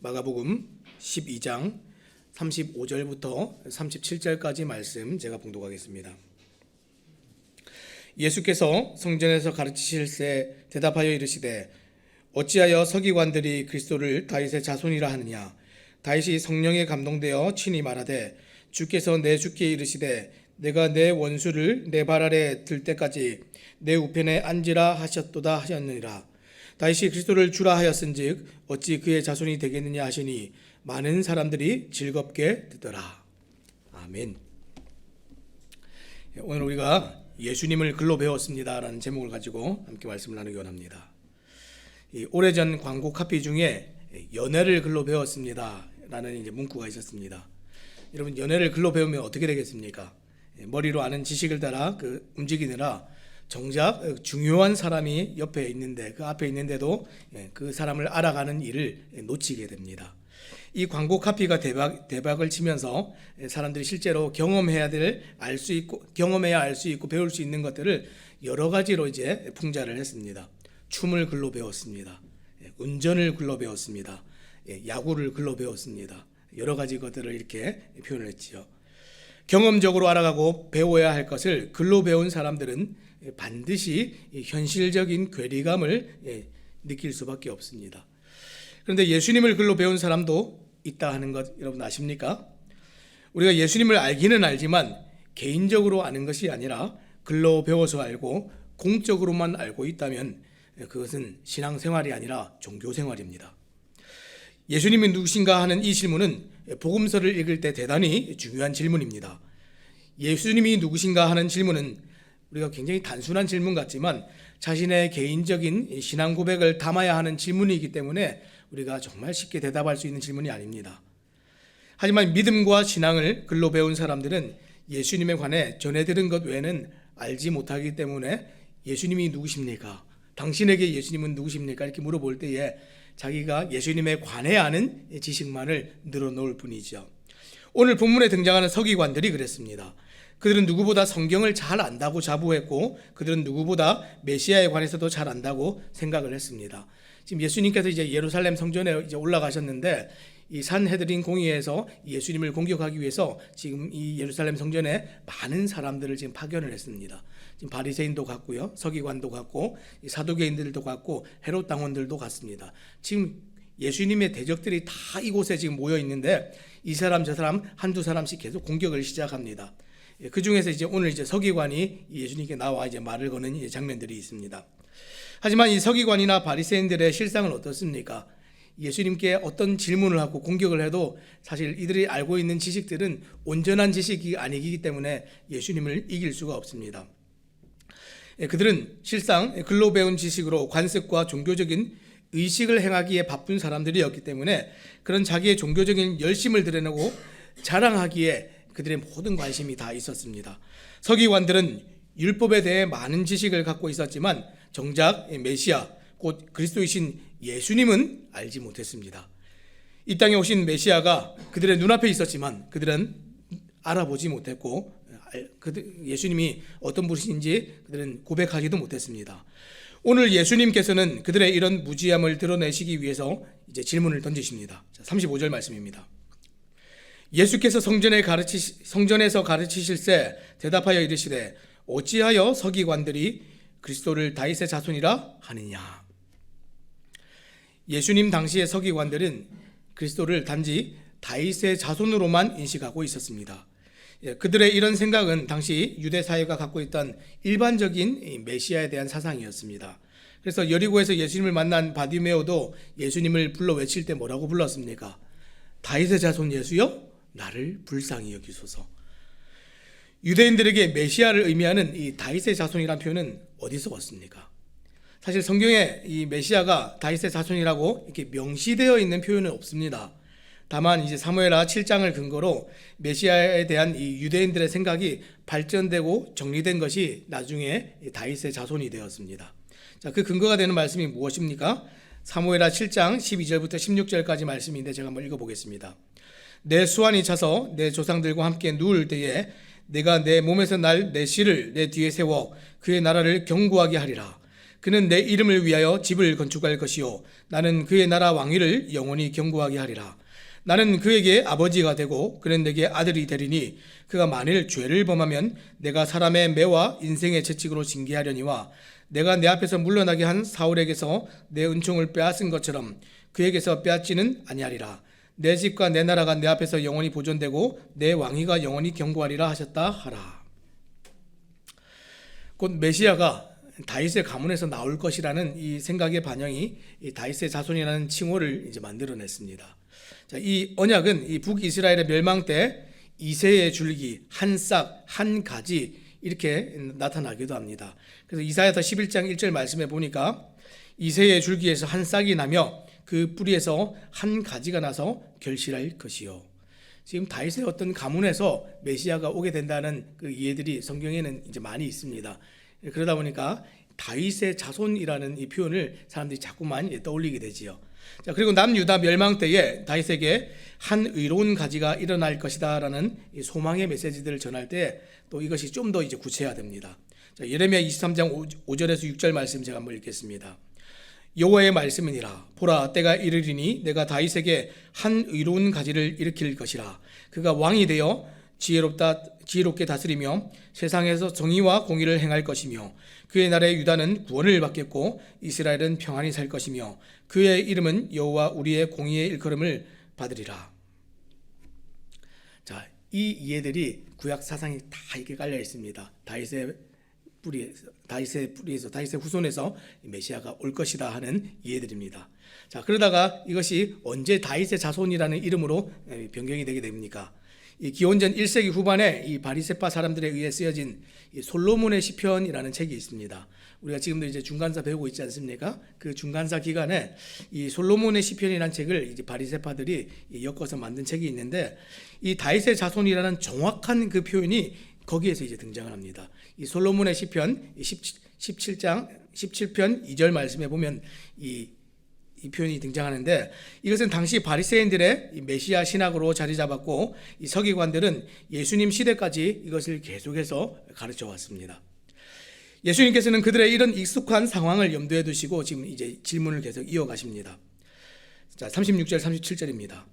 마가복음 12장 35절부터 37절까지 말씀 제가 봉독하겠습니다. 예수께서 성전에서 가르치실새 대답하여 이르시되 어찌하여 서기관들이 그리스도를 다윗의 자손이라 하느냐. 다윗이 성령에 감동되어 친히 말하되 주께서 내 주께 이르시되 내가 내 원수를 내 발 아래 들 때까지 내 우편에 앉으라 하셨도다 하셨느니라. 다윗이 그리스도를 주라 하였은즉 어찌 그의 자손이 되겠느냐 하시니 많은 사람들이 즐겁게 듣더라. 아멘. 오늘 우리가 예수님을 글로 배웠습니다 라는 제목을 가지고 함께 말씀을 나누기 원합니다. 오래전 광고 카피 중에 연애를 글로 배웠습니다 라는 이제 문구가 있었습니다. 여러분, 연애를 글로 배우면 어떻게 되겠습니까? 머리로 아는 지식을 따라 움직이느라 정작 중요한 사람이 옆에 있는데, 그 앞에 있는데도 그 사람을 알아가는 일을 놓치게 됩니다. 이 광고 카피가 대박을 치면서 사람들이 실제로 경험해야 알 수 있고 배울 수 있는 것들을 여러 가지로 이제 풍자를 했습니다. 춤을 글로 배웠습니다. 운전을 글로 배웠습니다. 야구를 글로 배웠습니다. 여러 가지 것들을 이렇게 표현을 했지요. 경험적으로 알아가고 배워야 할 것을 글로 배운 사람들은 반드시 현실적인 괴리감을 느낄 수밖에 없습니다. 그런데 예수님을 글로 배운 사람도 있다 하는 것 여러분 아십니까? 우리가 예수님을 알기는 알지만 개인적으로 아는 것이 아니라 글로 배워서 알고 공적으로만 알고 있다면 그것은 신앙생활이 아니라 종교생활입니다. 예수님이 누구신가 하는 이 질문은 복음서를 읽을 때 대단히 중요한 질문입니다. 예수님이 누구신가 하는 질문은 우리가 굉장히 단순한 질문 같지만 자신의 개인적인 신앙 고백을 담아야 하는 질문이기 때문에 우리가 정말 쉽게 대답할 수 있는 질문이 아닙니다. 하지만 믿음과 신앙을 글로 배운 사람들은 예수님에 관해 전해 들은 것 외에는 알지 못하기 때문에 예수님이 누구십니까? 당신에게 예수님은 누구십니까? 이렇게 물어볼 때에 자기가 예수님에 관해 아는 지식만을 늘어놓을 뿐이죠. 오늘 본문에 등장하는 서기관들이 그랬습니다. 그들은 누구보다 성경을 잘 안다고 자부했고 그들은 누구보다 메시아에 관해서도 잘 안다고 생각을 했습니다. 지금 예수님께서 이제 예루살렘 성전에 이제 올라가셨는데 이 산헤드린 공의에서 예수님을 공격하기 위해서 지금 이 예루살렘 성전에 많은 사람들을 지금 파견을 했습니다. 지금 바리새인도 갔고요, 서기관도 갔고 사두개인들도 갔고 헤롯 당원들도 갔습니다. 지금 예수님의 대적들이 다 이곳에 지금 모여 있는데 이 사람 저 사람 한두 사람씩 계속 공격을 시작합니다. 그 중에서 이제 오늘 이제 서기관이 예수님께 나와 이제 말을 거는 이제 장면들이 있습니다. 하지만 이 서기관이나 바리새인들의 실상은 어떻습니까? 예수님께 어떤 질문을 하고 공격을 해도 사실 이들이 알고 있는 지식들은 온전한 지식이 아니기 때문에 예수님을 이길 수가 없습니다. 그들은 실상 글로 배운 지식으로 관습과 종교적인 의식을 행하기에 바쁜 사람들이었기 때문에 그런 자기의 종교적인 열심을 드러내고 자랑하기에 그들의 모든 관심이 다 있었습니다. 서기관들은 율법에 대해 많은 지식을 갖고 있었지만 정작 메시아 곧 그리스도이신 예수님은 알지 못했습니다. 이 땅에 오신 메시아가 그들의 눈앞에 있었지만 그들은 알아보지 못했고 예수님이 어떤 분이신지 그들은 고백하지도 못했습니다. 오늘 예수님께서는 그들의 이런 무지함을 드러내시기 위해서 이제 질문을 던지십니다. 35절 말씀입니다. 예수께서 성전에서 가르치실새 대답하여 이르시되 어찌하여 서기관들이 그리스도를 다윗의 자손이라 하느냐. 예수님 당시의 서기관들은 그리스도를 단지 다윗의 자손으로만 인식하고 있었습니다. 그들의 이런 생각은 당시 유대 사회가 갖고 있던 일반적인 메시아에 대한 사상이었습니다. 그래서 여리고에서 예수님을 만난 바디메오도 예수님을 불러 외칠 때 뭐라고 불렀습니까? 다윗의 자손 예수여 나를 불쌍히 여기소서. 유대인들에게 메시아를 의미하는 이 다윗의 자손이라는 표현은 어디서 왔습니까? 사실 성경에 이 메시아가 다윗의 자손이라고 이렇게 명시되어 있는 표현은 없습니다. 다만 이제 사무엘하 7장을 근거로 메시아에 대한 이 유대인들의 생각이 발전되고 정리된 것이 나중에 다윗의 자손이 되었습니다. 자, 그 근거가 되는 말씀이 무엇입니까? 사무엘하 7장 12절부터 16절까지 말씀인데 제가 한번 읽어보겠습니다. 내 수완이 차서 내 조상들과 함께 누울 때에 내가 내 몸에서 날 내 씨를 내 뒤에 세워 그의 나라를 견고하게 하리라. 그는 내 이름을 위하여 집을 건축할 것이요 나는 그의 나라 왕위를 영원히 견고하게 하리라. 나는 그에게 아버지가 되고 그는 내게 아들이 되리니 그가 만일 죄를 범하면 내가 사람의 매와 인생의 채찍으로 징계하려니와 내가 내 앞에서 물러나게 한 사울에게서 내 은총을 빼앗은 것처럼 그에게서 빼앗지는 아니하리라. 내 집과 내 나라가 내 앞에서 영원히 보존되고 내 왕위가 영원히 견고하리라 하셨다 하라. 곧 메시아가 다윗의 가문에서 나올 것이라는 이 생각의 반영이 이 다윗의 자손이라는 칭호를 이제 만들어냈습니다. 자, 이 언약은 이 북이스라엘의 멸망 때 이새의 줄기, 한 싹, 한 가지 이렇게 나타나기도 합니다. 그래서 이사야서 11장 1절 말씀에 보니까 이새의 줄기에서 한 싹이 나며 그 뿌리에서 한 가지가 나서 결실할 것이요. 지금 다윗의 어떤 가문에서 메시아가 오게 된다는 그 이해들이 성경에는 이제 많이 있습니다. 그러다 보니까 다윗의 자손이라는 이 표현을 사람들이 자꾸만 떠올리게 되지요. 자, 그리고 남유다 멸망 때에 다윗에게 한 의로운 가지가 일어날 것이다라는 소망의 메시지들을 전할 때 또 이것이 좀 더 이제 구체화됩니다. 자, 예레미야 23장 5절에서 6절 말씀 제가 한번 읽겠습니다. 여호와의 말씀이니라. 보라, 때가 이르리니 내가 다윗에게 한 의로운 가지를 일으킬 것이라. 그가 왕이 되어 지혜롭게 다스리며 세상에서 정의와 공의를 행할 것이며 그의 나라의 유다는 구원을 받겠고 이스라엘은 평안히 살 것이며 그의 이름은 여호와 우리의 공의의 일컬음을 받으리라. 자, 이 이해들이 구약 사상에 다 이렇게 깔려 있습니다. 다윗의 뿌리에서 다윗의 후손에서 메시아가 올 것이다 하는 이해들입니다. 자, 그러다가 이것이 언제 다윗의 자손이라는 이름으로 변경이 되게 됩니까? 이 기원전 1세기 후반에 이 바리새파 사람들에 의해 쓰여진 이 솔로몬의 시편이라는 책이 있습니다. 우리가 지금도 이제 중간사 배우고 있지 않습니까? 그 중간사 기간에 이 솔로몬의 시편이라는 책을 이제 바리새파들이 엮어서 만든 책이 있는데 이 다윗의 자손이라는 정확한 그 표현이 거기에서 이제 등장을 합니다. 이 솔로몬의 시편 17편 2절 말씀에 보면 이 표현이 등장하는데 이것은 당시 바리새인들의 메시아 신학으로 자리 잡았고 이 서기관들은 예수님 시대까지 이것을 계속해서 가르쳐 왔습니다. 예수님께서는 그들의 이런 익숙한 상황을 염두에 두시고 지금 이제 질문을 계속 이어가십니다. 자, 36절 37절입니다.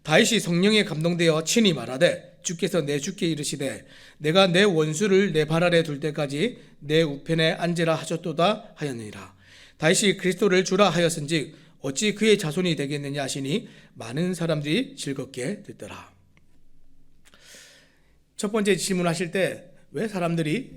다윗이 성령에 감동되어 친히 말하되 주께서 내 주께 이르시되 내가 내 원수를 내 발 아래 둘 때까지 내 우편에 앉으라 하셨도다 하였느니라. 다윗이 그리스도를 주라 하였은즉 어찌 그의 자손이 되겠느냐 하시니 많은 사람들이 즐겁게 듣더라. 첫 번째 질문하실 때 왜 사람들이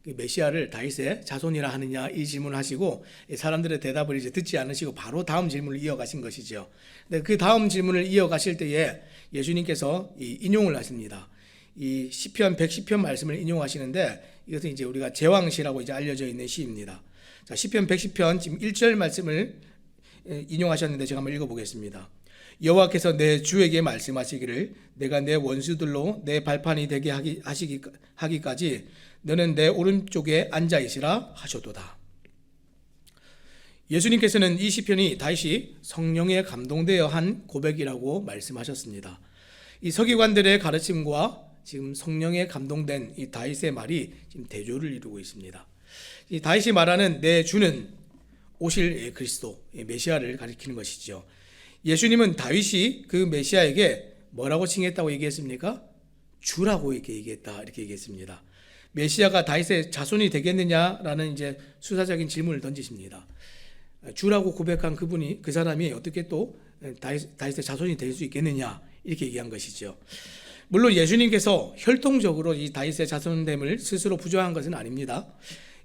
메시아를 다윗의 자손이라 하느냐 이 질문을 하시고 사람들의 대답을 이제 듣지 않으시고 바로 다음 질문을 이어가신 것이죠. 근데 그 다음 질문을 이어가실 때에 예수님께서 인용을 하십니다. 이 시편 110편 말씀을 인용하시는데 이것은 이제 우리가 제왕시라고 이제 알려져 있는 시입니다. 자, 시편 110편 지금 1절 말씀을 인용하셨는데 제가 한번 읽어보겠습니다. 여호와께서 내 주에게 말씀하시기를 내가 내 원수들로 내 발판이 되게 하기까지 너는 내 오른쪽에 앉아 있으라 하셨도다. 예수님께서는 이 시편이 다윗이 성령에 감동되어 한 고백이라고 말씀하셨습니다. 이 서기관들의 가르침과 지금 성령에 감동된 이 다윗의 말이 지금 대조를 이루고 있습니다. 이 다윗이 말하는 내 주는 오실 그리스도 메시아를 가리키는 것이죠. 예수님은 다윗이 그 메시아에게 뭐라고 칭했다고 얘기했습니까? 주라고 이렇게 얘기했다 이렇게 얘기했습니다. 메시아가 다윗의 자손이 되겠느냐라는 이제 수사적인 질문을 던지십니다. 주라고 고백한 그 사람이 어떻게 또 다윗의 자손이 될 수 있겠느냐 이렇게 얘기한 것이죠. 물론 예수님께서 혈통적으로 이 다윗의 자손됨을 스스로 부정한 것은 아닙니다.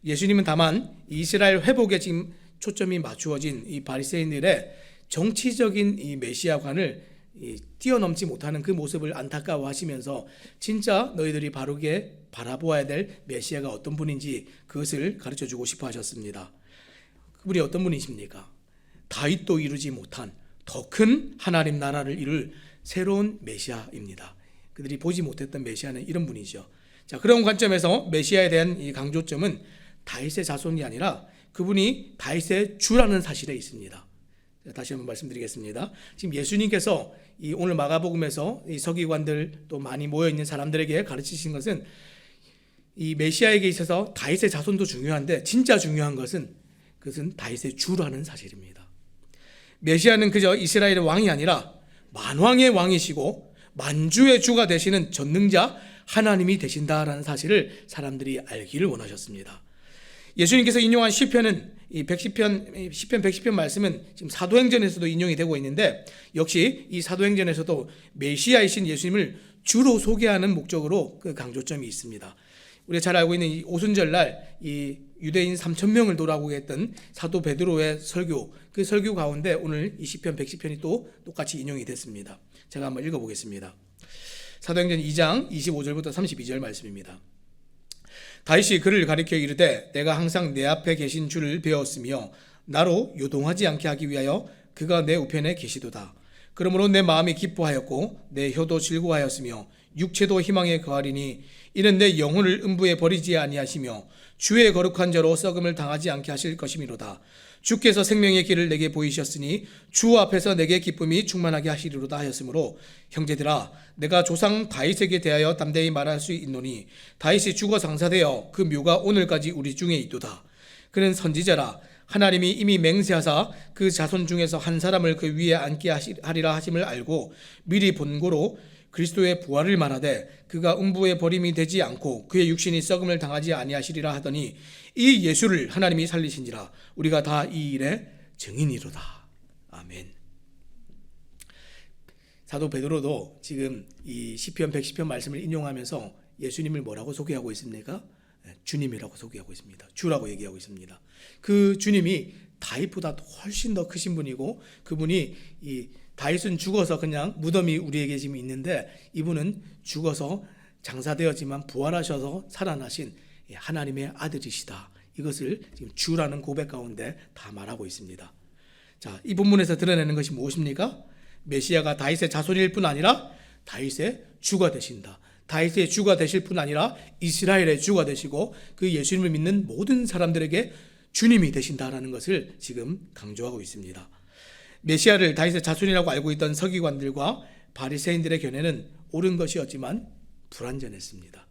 예수님은 다만 이스라엘 회복에 지금 초점이 맞추어진 이 바리새인들의 정치적인 이 메시아관을 뛰어넘지 못하는 그 모습을 안타까워하시면서 진짜 너희들이 바르게 바라보아야 될 메시아가 어떤 분인지 그것을 가르쳐주고 싶어 하셨습니다. 그분이 어떤 분이십니까? 다윗도 이루지 못한 더 큰 하나님 나라를 이룰 새로운 메시아입니다. 그들이 보지 못했던 메시아는 이런 분이죠. 자, 그런 관점에서 메시아에 대한 이 강조점은 다윗의 자손이 아니라 그분이 다윗의 주라는 사실에 있습니다. 다시 한번 말씀드리겠습니다. 지금 예수님께서 이 오늘 마가복음에서 이 서기관들 또 많이 모여 있는 사람들에게 가르치신 것은 이 메시아에게 있어서 다윗의 자손도 중요한데 진짜 중요한 것은 그것은 다윗의 주라는 사실입니다. 메시아는 그저 이스라엘의 왕이 아니라 만왕의 왕이시고 만주의 주가 되시는 전능자 하나님이 되신다라는 사실을 사람들이 알기를 원하셨습니다. 예수님께서 인용한 시편은 이 110편 말씀은 지금 사도행전에서도 인용이 되고 있는데, 역시 이 사도행전에서도 메시아이신 예수님을 주로 소개하는 목적으로 그 강조점이 있습니다. 우리가 잘 알고 있는 이 오순절날 이 유대인 3,000명을 돌아오게 했던 사도 베드로의 설교, 그 설교 가운데 오늘 이 시편 110편이 또 똑같이 인용이 됐습니다. 제가 한번 읽어보겠습니다. 사도행전 2장 25절부터 32절 말씀입니다. 다윗이 그를 가리켜 이르되 내가 항상 내 앞에 계신 주를 배웠으며 나로 요동하지 않게 하기 위하여 그가 내 우편에 계시도다. 그러므로 내 마음이 기뻐하였고 내 혀도 즐거워하였으며 육체도 희망에 거하리니 이는 내 영혼을 음부에 버리지 아니하시며 주의 거룩한 자로 썩음을 당하지 않게 하실 것이미로다. 주께서 생명의 길을 내게 보이셨으니 주 앞에서 내게 기쁨이 충만하게 하시리로다 하였으므로 형제들아 내가 조상 다윗에게 대하여 담대히 말할 수 있노니 다윗이 죽어 장사되어 그 묘가 오늘까지 우리 중에 있도다. 그는 선지자라 하나님이 이미 맹세하사 그 자손 중에서 한 사람을 그 위에 앉게 하리라 하심을 알고 미리 본고로 그리스도의 부활을 말하되 그가 음부에 버림이 되지 않고 그의 육신이 썩음을 당하지 아니하시리라 하더니 이 예수를 하나님이 살리신지라 우리가 다 이 일의 증인이로다. 아멘. 사도 베드로도 지금 이 시편 110편 말씀을 인용하면서 예수님을 뭐라고 소개하고 있습니까? 주님이라고 소개하고 있습니다. 주라고 얘기하고 있습니다. 그 주님이 다윗보다 훨씬 더 크신 분이고, 그분이 이 다윗은 죽어서 그냥 무덤이 우리에게 지금 있는데 이분은 죽어서 장사되었지만 부활하셔서 살아나신 하나님의 아들이시다. 이것을 지금 주라는 고백 가운데 다 말하고 있습니다. 자, 이 본문에서 드러내는 것이 무엇입니까? 메시아가 다윗의 자손일 뿐 아니라 다윗의 주가 되신다. 다윗의 주가 되실 뿐 아니라 이스라엘의 주가 되시고 그 예수님을 믿는 모든 사람들에게 주님이 되신다라는 것을 지금 강조하고 있습니다. 메시아를 다윗의 자손이라고 알고 있던 서기관들과 바리새인들의 견해는 옳은 것이었지만 불완전했습니다.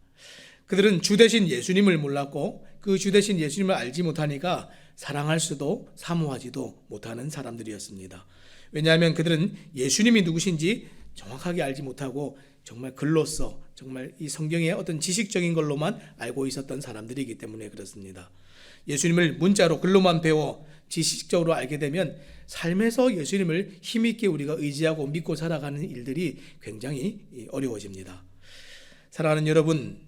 그들은 주 대신 예수님을 몰랐고 그 주 대신 예수님을 알지 못하니까 사랑할 수도 사모하지도 못하는 사람들이었습니다. 왜냐하면 그들은 예수님이 누구신지 정확하게 알지 못하고 정말 글로써 정말 이 성경의 어떤 지식적인 걸로만 알고 있었던 사람들이기 때문에 그렇습니다. 예수님을 문자로 글로만 배워 지식적으로 알게 되면 삶에서 예수님을 힘있게 우리가 의지하고 믿고 살아가는 일들이 굉장히 어려워집니다. 사랑하는 여러분,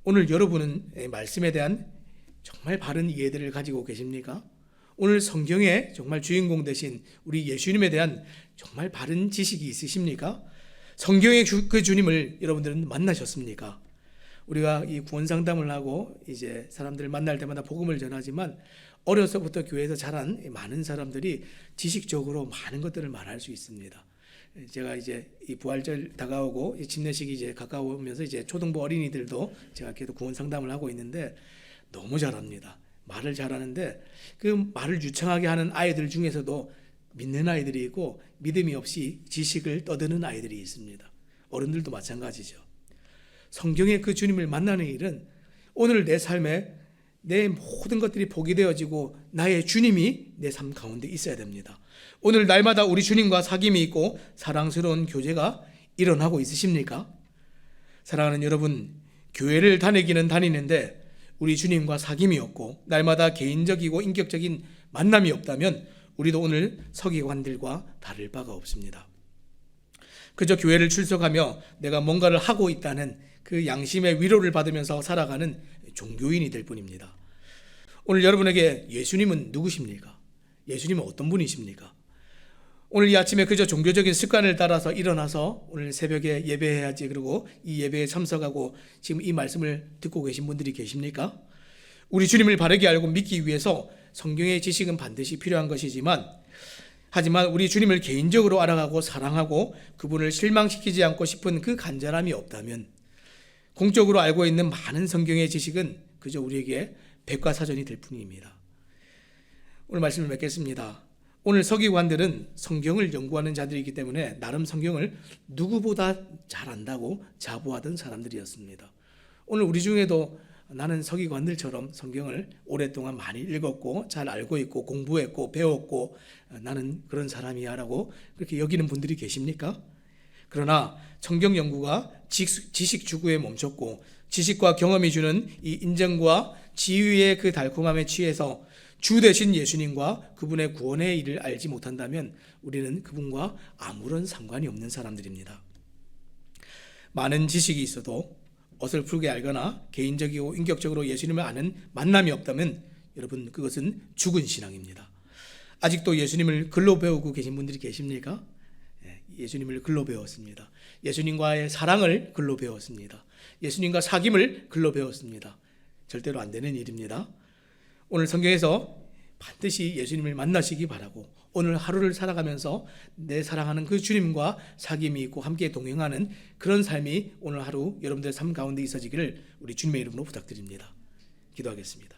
오늘 여러분은 말씀에 대한 정말 바른 이해들을 가지고 계십니까? 오늘 성경의 정말 주인공 되신 우리 예수님에 대한 정말 바른 지식이 있으십니까? 성경의 그 주님을 여러분들은 만나셨습니까? 우리가 이 구원 상담을 하고 이제 사람들을 만날 때마다 복음을 전하지만 어려서부터 교회에서 자란 많은 사람들이 지식적으로 많은 것들을 말할 수 있습니다. 제가 이제 이 부활절 다가오고 집례식이 이제 가까우면서 이제 초등부 어린이들도 제가 계속 구원 상담을 하고 있는데 너무 잘합니다. 말을 잘하는데 그 말을 유창하게 하는 아이들 중에서도 믿는 아이들이 있고 믿음이 없이 지식을 떠드는 아이들이 있습니다. 어른들도 마찬가지죠. 성경의 그 주님을 만나는 일은 오늘 내 삶에 내 모든 것들이 복이 되어지고 나의 주님이 내 삶 가운데 있어야 됩니다. 오늘 날마다 우리 주님과 사귐이 있고 사랑스러운 교제가 일어나고 있으십니까? 사랑하는 여러분, 교회를 다니기는 다니는데 우리 주님과 사귐이 없고 날마다 개인적이고 인격적인 만남이 없다면 우리도 오늘 서기관들과 다를 바가 없습니다. 그저 교회를 출석하며 내가 뭔가를 하고 있다는 그 양심의 위로를 받으면서 살아가는 종교인이 될 뿐입니다. 오늘 여러분에게 예수님은 누구십니까? 예수님은 어떤 분이십니까? 오늘 이 아침에 그저 종교적인 습관을 따라서 일어나서 오늘 새벽에 예배해야지 그러고 이 예배에 참석하고 지금 이 말씀을 듣고 계신 분들이 계십니까? 우리 주님을 바르게 알고 믿기 위해서 성경의 지식은 반드시 필요한 것이지만 하지만 우리 주님을 개인적으로 알아가고 사랑하고 그분을 실망시키지 않고 싶은 그 간절함이 없다면 공적으로 알고 있는 많은 성경의 지식은 그저 우리에게 백과사전이 될 뿐입니다. 오늘 말씀을 맺겠습니다. 오늘 서기관들은 성경을 연구하는 자들이기 때문에 나름 성경을 누구보다 잘 안다고 자부하던 사람들이었습니다. 오늘 우리 중에도 나는 서기관들처럼 성경을 오랫동안 많이 읽었고 잘 알고 있고 공부했고 배웠고 나는 그런 사람이야 라고 그렇게 여기는 분들이 계십니까? 그러나 성경 연구가 지식 추구에 멈췄고 지식과 경험이 주는 이 인정과 지위의 그 달콤함에 취해서 주 되신 예수님과 그분의 구원의 일을 알지 못한다면 우리는 그분과 아무런 상관이 없는 사람들입니다. 많은 지식이 있어도 어설프게 알거나 개인적이고 인격적으로 예수님을 아는 만남이 없다면 여러분 그것은 죽은 신앙입니다. 아직도 예수님을 글로 배우고 계신 분들이 계십니까? 예수님을 글로 배웠습니다. 예수님과의 사랑을 글로 배웠습니다. 예수님과 사귐을 글로 배웠습니다. 절대로 안 되는 일입니다. 오늘 성경에서 반드시 예수님을 만나시기 바라고 오늘 하루를 살아가면서 내 사랑하는 그 주님과 사귐이 있고 함께 동행하는 그런 삶이 오늘 하루 여러분들의 삶 가운데 있어지기를 우리 주님의 이름으로 부탁드립니다. 기도하겠습니다.